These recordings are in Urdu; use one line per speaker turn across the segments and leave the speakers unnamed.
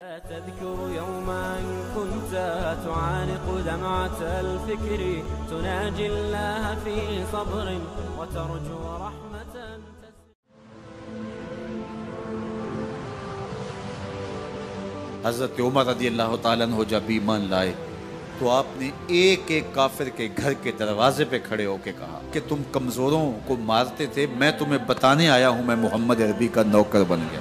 تذكر يوما كنت تعانق دمعة الفكر تناجي الله في صبر وترجو رحمة.
حضرت عمر رضی اللہ تعالیٰ عنہ جب ایمان لائے تو آپ نے ایک ایک کافر کے گھر کے دروازے پہ کھڑے ہو کے کہا کہ تم کمزوروں کو مارتے تھے، میں تمہیں بتانے آیا ہوں میں محمد عربی کا نوکر بن گیا۔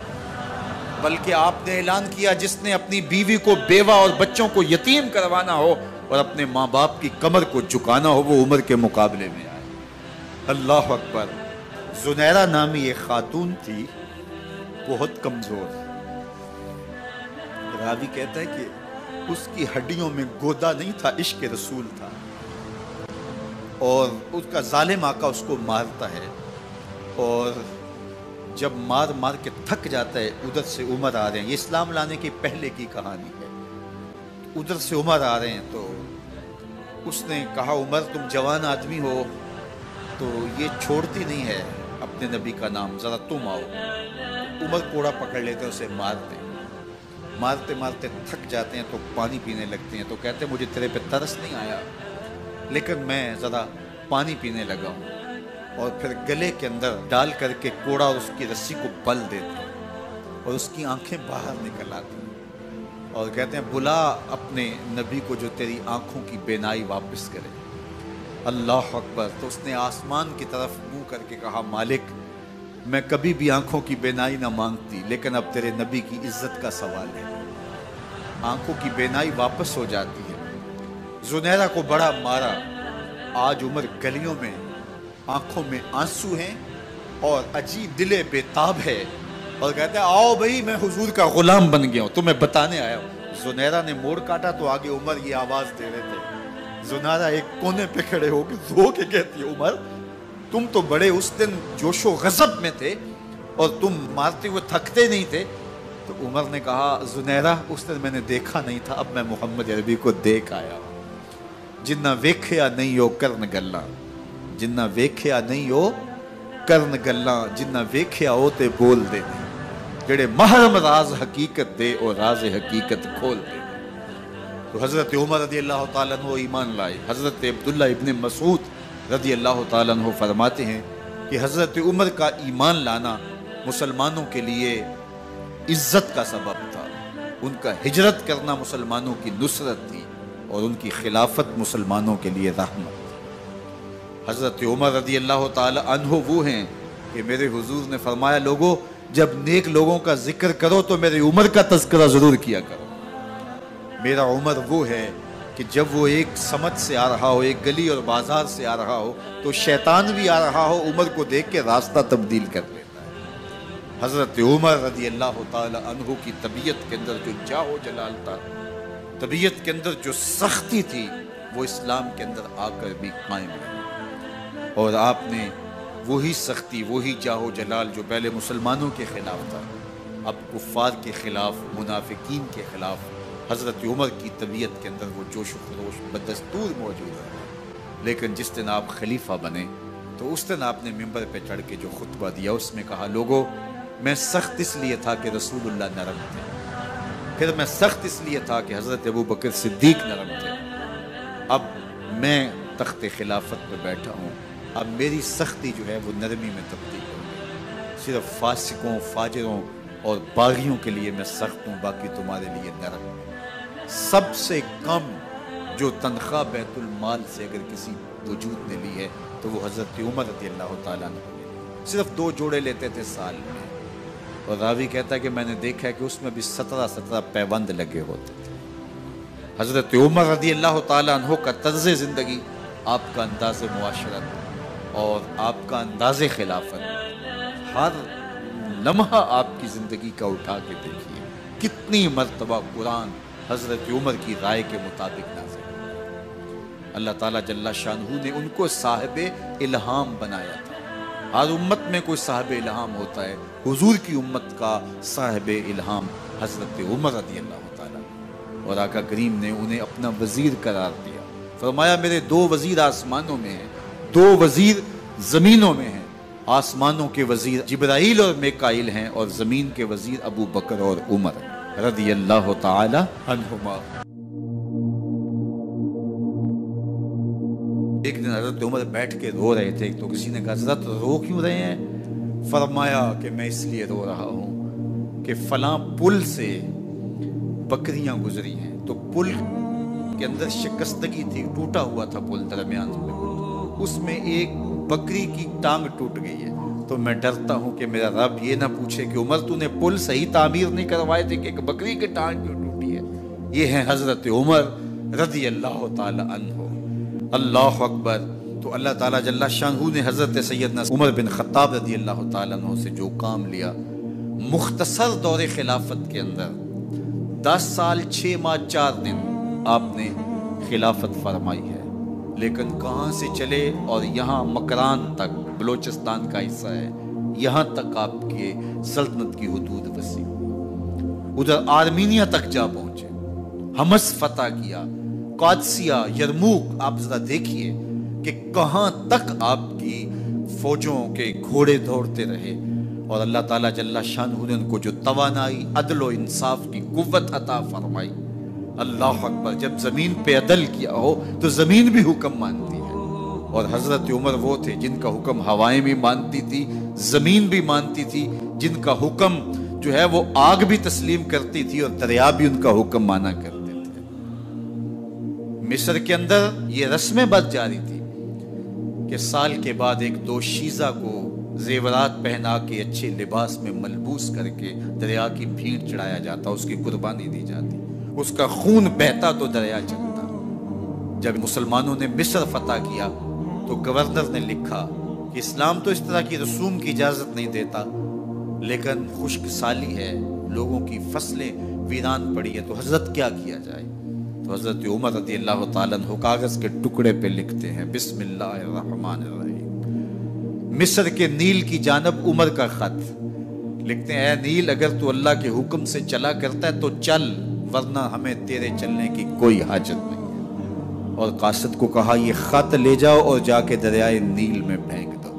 بلکہ آپ نے اعلان کیا جس نے اپنی بیوی کو بیوہ اور بچوں کو یتیم کروانا ہو اور اپنے ماں باپ کی کمر کو جھکانا ہو وہ عمر کے مقابلے میں آئے۔ اللہ اکبر۔ زنیرہ نامی ایک خاتون تھی، بہت کمزور۔ راوی کہتا ہے کہ اس کی ہڈیوں میں گودا نہیں تھا، عشق رسول تھا، اور اس کا ظالم آقا اس کو مارتا ہے، اور جب مار مار کے تھک جاتا ہے ادھر سے عمر آ رہے ہیں، یہ اسلام لانے کی پہلے کی کہانی ہے، ادھر سے عمر آ رہے ہیں تو اس نے کہا عمر تم جوان آدمی ہو تو یہ چھوڑتی نہیں ہے اپنے نبی کا نام، ذرا تم آؤ۔ عمر کوڑا پکڑ لیتے اسے مارتے مارتے تھک جاتے ہیں تو پانی پینے لگتے ہیں، تو کہتے ہیں مجھے تیرے پہ ترس نہیں آیا لیکن میں ذرا پانی پینے لگا ہوں، اور پھر گلے کے اندر ڈال کر کے کوڑا اور اس کی رسی کو بل دیتے ہیں اور اس کی آنکھیں باہر نکل آتی ہیں اور کہتے ہیں بلا اپنے نبی کو جو تیری آنکھوں کی بینائی واپس کرے۔ اللہ اکبر۔ تو اس نے آسمان کی طرف منہ کر کے کہا مالک میں کبھی بھی آنکھوں کی بینائی نہ مانگتی لیکن اب تیرے نبی کی عزت کا سوال ہے۔ آنکھوں کی بینائی واپس ہو جاتی ہے۔ زنیرہ کو بڑا مارا، آج عمر گلیوں میں آنکھوں میں آنسو ہیں اور عجیب دل بے تاب ہے، اور کہتے ہیں آؤ بھئی میں حضور کا غلام بن گیا ہوں، تمہیں بتانے آیا ہوں۔ زنیرہ نے موڑ کاٹا تو آگے عمر یہ آواز دے رہے تھے۔ زنیرہ ایک کونے پہ کھڑے ہو کے رو کے کہتی ہے عمر تم تو بڑے اس دن جوش و غضب میں تھے اور تم مارتے ہوئے تھکتے نہیں تھے۔ تو عمر نے کہا زنیرہ اس دن میں نے دیکھا نہیں تھا، اب میں محمد عربی کو دیکھ آیا ہوں۔ جنہ ویکھیا نہیں ہو کرن گلاں، جنہ ویکھیا نہیں ہو کرن گلاں، جنہ ویکھیا ہو تے بول دے جڑے محرم راز حقیقت دے اور راز حقیقت کھول دے۔ تو حضرت عمر رضی اللہ تعالیٰ عنہ ایمان لائے۔ حضرت عبداللہ ابن مسعود رضی اللہ تعالیٰ عنہ فرماتے ہیں کہ حضرت عمر کا ایمان لانا مسلمانوں کے لیے عزت کا سبب تھا، ان کا ہجرت کرنا مسلمانوں کی نصرت تھی اور ان کی خلافت مسلمانوں کے لیے رحمت تھی۔ حضرت عمر رضی اللہ تعالیٰ عنہ وہ ہیں کہ میرے حضور نے فرمایا لوگوں جب نیک لوگوں کا ذکر کرو تو میرے عمر کا تذکرہ ضرور کیا کرو۔ میرا عمر وہ ہے کہ جب وہ ایک سمت سے آ رہا ہو، ایک گلی اور بازار سے آ رہا ہو تو شیطان بھی آ رہا ہو عمر کو دیکھ کے راستہ تبدیل کر لیتا ہے۔ حضرت عمر رضی اللہ تعالی عنہ کی طبیعت کے اندر جو جاہ و جلال تھا، طبیعت کے اندر جو سختی تھی، وہ اسلام کے اندر آ کر بھی قائم رہی، اور آپ نے وہی سختی، وہی جاہ و جلال جو پہلے مسلمانوں کے خلاف تھا اب کفار کے خلاف، منافقین کے خلاف حضرت عمر کی طبیعت کے اندر وہ جوش و خروش بدستور موجود ہے۔ لیکن جس دن آپ خلیفہ بنے تو اس دن آپ نے ممبر پہ چڑھ کے جو خطبہ دیا اس میں کہا لوگوں میں سخت اس لیے تھا کہ رسول اللہ نرم تھے، پھر میں سخت اس لیے تھا کہ حضرت ابو بکر صدیق نرم تھے، اب میں تخت خلافت پہ بیٹھا ہوں، اب میری سختی جو ہے وہ نرمی میں تبدیل ہو گئی، صرف فاسقوں، فاجروں اور باغیوں کے لیے میں سخت ہوں، باقی تمہارے لیے نرم ہوں۔ سب سے کم جو تنخواہ بیت المال سے اگر کسی وجود نے لی ہے تو وہ حضرت عمر رضی اللہ تعالیٰ عنہ نے صرف 2 جوڑے لیتے تھے سال میں، اور راوی کہتا ہے کہ میں نے دیکھا ہے کہ اس میں بھی 17 پیوند لگے ہوتے تھے۔ حضرت عمر رضی اللہ تعالیٰ عنہ کا طرز زندگی، آپ کا انداز معاشرت اور آپ کا انداز خلافت، ہر لمحہ آپ کی زندگی کا اٹھا کے دیکھیے کتنی مرتبہ قرآن حضرت عمر کی رائے کے مطابق نازل۔ اللہ تعالیٰ جل شانہ نے ان کو صاحب الہام بنایا تھا۔ ہر امت میں کوئی صاحب الہام ہوتا ہے، حضور کی امت کا صاحب الہام حضرت عمر رضی اللہ تعالیٰ، اور آقا کریم نے انہیں اپنا وزیر قرار دیا۔ فرمایا میرے 2 وزیر آسمانوں میں ہیں، 2 وزیر زمینوں میں ہیں، آسمانوں کے وزیر جبرائیل اور میکائیل ہیں اور زمین کے وزیر ابو بکر اور عمر ہیں۔ رضی اللہ تعالی عنہما۔ ایک دن حضرت عمر بیٹھ کے رو رہے تھے، تو کسی نے کہا حضرت رو کیوں رہے ہیں؟ فرمایا کہ میں اس لیے رو رہا ہوں کہ فلاں پل سے بکریاں گزری ہیں، تو پل کے اندر شکستگی تھی، ٹوٹا ہوا تھا پل درمیان میں، اس میں ایک بکری کی ٹانگ ٹوٹ گئی ہے، تو میں ڈرتا ہوں کہ میرا رب یہ نہ پوچھے کہ عمر تو نے پل صحیح تعمیر نہیں کروائے تھے کہ ایک بکری کی ٹانگ کیوں ٹوٹی ہے۔ یہ ہیں حضرت عمر رضی اللہ تعالی عنہ۔ اللہ اکبر۔ تو اللہ تعالیٰ جل شانہ نے حضرت سیدنا عمر بن خطاب رضی اللہ تعالیٰ عنہ سے جو کام لیا، مختصر دور خلافت کے اندر 10 سال 6 ماہ 4 دن آپ نے خلافت فرمائی ہے، لیکن کہاں سے چلے اور یہاں مکران تک، بلوچستان کا حصہ ہے، یہاں تک آپ کے سلطنت کی حدود وسیع ہوئی، ادھر آرمینیا تک جا پہنچے، حمص فتح کیا، قادسیہ، یرموک۔ آپ ذرا دیکھیے کہ کہاں تک آپ کی فوجوں کے گھوڑے دوڑتے رہے، اور اللہ تعالیٰ جل شانہ نے ان کو جو توانائی، عدل و انصاف کی قوت عطا فرمائی۔ اللہ اکبر۔ جب زمین پہ عدل کیا ہو تو زمین بھی حکم مانتی ہے، اور حضرت عمر وہ تھے جن کا حکم ہوائیں بھی مانتی تھی، زمین بھی مانتی تھی، جن کا حکم جو ہے وہ آگ بھی تسلیم کرتی تھی اور دریا بھی ان کا حکم مانا کرتے تھے۔ مصر کے اندر یہ رسمیں بد جاری تھی کہ سال کے بعد ایک دوشیزہ کو زیورات پہنا کے اچھے لباس میں ملبوس کر کے دریا کی بھیڑ چڑھایا جاتا، اس کی قربانی دی جاتی، اس کا خون بہتا تو دریا چلتا۔ جب مسلمانوں نے مصر فتح کیا تو گورنر نے لکھا کہ اسلام تو اس طرح کی رسوم کی اجازت نہیں دیتا، لیکن خشک سالی ہے، لوگوں کی فصلیں ویران پڑی ہے، تو حضرت کیا کیا جائے؟ تو حضرت عمر رضی اللہ تعالیٰ عنہ کاغذ کے ٹکڑے پہ لکھتے ہیں بسم اللہ الرحمن الرحیم، مصر کے نیل کی جانب عمر کا خط لکھتے ہیں، اے نیل اگر تو اللہ کے حکم سے چلا کرتا ہے تو چل، ورنہ ہمیں تیرے چلنے کی کوئی حاجت نہیں ہے۔ اور قاصد کو کہا یہ خط لے جاؤ اور جا کے دریائے نیل میں پھینک دو۔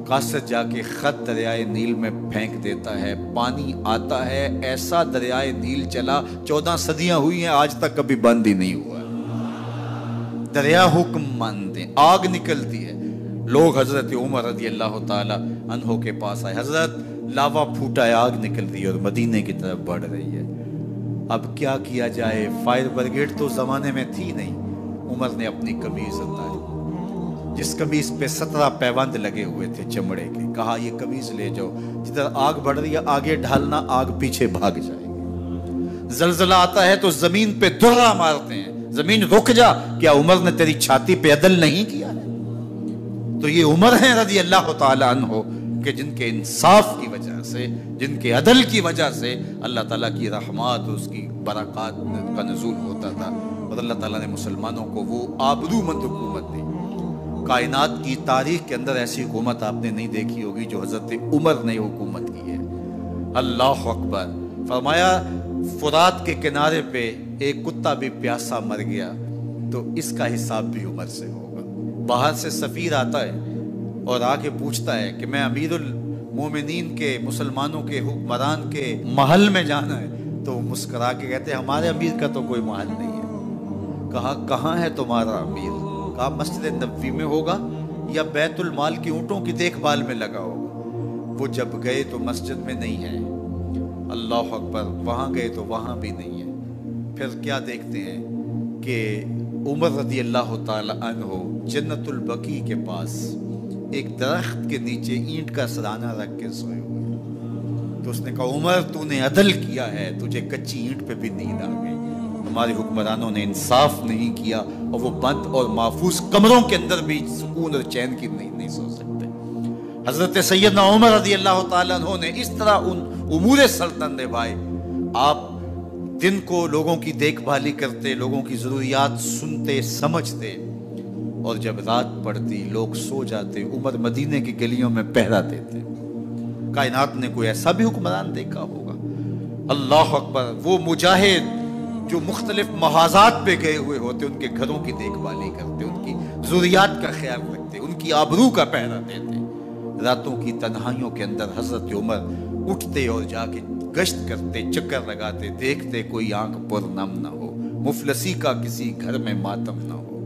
قاصد جا کے خط دریائے نیل میں پھینک دیتا ہے، پانی آتا ہے، ایسا دریائے نیل چلا، 14 صدیاں ہوئی ہیں آج تک کبھی بند ہی نہیں ہوا۔ دریا حکم مانتے، آگ نکلتی ہے۔ لوگ حضرت عمر رضی اللہ تعالی عنہ کے پاس آئے، حضرت لاوا پھوٹا ہے، آگ نکل رہی ہے اور مدینے کی طرف بڑھ رہی ہے، اب کیا کیا جائے؟ فائر بریگیڈ تو زمانے میں تھی نہیں۔ عمر نے اپنی قمیض اتاری، جس قمیض پہ 17 پیوند لگے ہوئے تھے چمڑے کے، کہا یہ قمیض لے جاؤ، جدھر آگ بڑھ رہی ہے آگے ڈھالنا، آگ پیچھے بھاگ جائے گی۔ زلزلہ آتا ہے تو زمین پہ دھرا مارتے ہیں، زمین رک جا، کیا عمر نے تیری چھاتی پہ عدل نہیں کیا ہے؟ تو یہ عمر ہیں رضی اللہ تعالی عنہ کہ جن کے انصاف کی وجہ سے، جن کے عدل کی وجہ سے اللہ تعالیٰ کی رحمات اور اس کی برکات کا نزول ہوتا تھا، اور اللہ تعالیٰ نے مسلمانوں کو وہ آبرومند حکومت دی۔ کائنات کی تاریخ کے اندر ایسی حکومت آپ نے نہیں دیکھی ہوگی جو حضرت عمر نے حکومت کی ہے۔ اللہ اکبر۔ فرمایا فرات کے کنارے پہ ایک کتا بھی پیاسا مر گیا تو اس کا حساب بھی عمر سے ہوگا۔ باہر سے سفیر آتا ہے اور آ کے پوچھتا ہے کہ میں امیر المومنین کے، مسلمانوں کے حکمران کے محل میں جانا ہے، تو وہ مسکرا کے کہتے ہیں ہمارے امیر کا تو کوئی محل نہیں ہے۔ کہا کہاں ہے تمہارا امیر؟ کہا مسجد نبوی میں ہوگا یا بیت المال کی اونٹوں کی دیکھ بھال میں لگا ہوگا۔ وہ جب گئے تو مسجد میں نہیں ہے، اللہ اکبر، وہاں گئے تو وہاں بھی نہیں ہے۔ پھر کیا دیکھتے ہیں کہ عمر رضی اللہ تعالی عنہ جنت البقیع کے پاس ایک درخت کے نیچے اینٹ کا سرانہ رکھ کے سوئے ہوئے، تو اس نے کہا عمر تو نے عدل کیا ہے، تجھے کچی اینٹ پہ بھی نیند آ گئی، ہمارے حکمرانوں نے انصاف نہیں کیا، اور وہ بند اور محفوظ کمروں کے اندر بھی سکون اور چین کی نیند نہیں سو سکتے۔ حضرت سیدنا عمر رضی اللہ تعالیٰ عنہ نے اس طرح ان امور سلطنت نبھائے۔ آپ دن کو لوگوں کی دیکھ بھالی کرتے، لوگوں کی ضروریات سنتے سمجھتے، اور جب رات پڑتی لوگ سو جاتے، عمر مدینے کی گلیوں میں پہرا دیتے۔ کائنات نے کوئی ایسا بھی حکمران دیکھا ہوگا؟ اللہ اکبر۔ وہ مجاہد جو مختلف محاذات پہ گئے ہوئے ہوتے، ان کے گھروں کی دیکھ بھالی کرتے، ان کی ضروریات کا خیال رکھتے، ان کی آبرو کا پہرا دیتے۔ راتوں کی تنہائیوں کے اندر حضرت عمر اٹھتے اور جا کے گشت کرتے، چکر لگاتے، دیکھتے کوئی آنکھ پر نم نہ ہو، مفلسی کا کسی گھر میں ماتم نہ ہو۔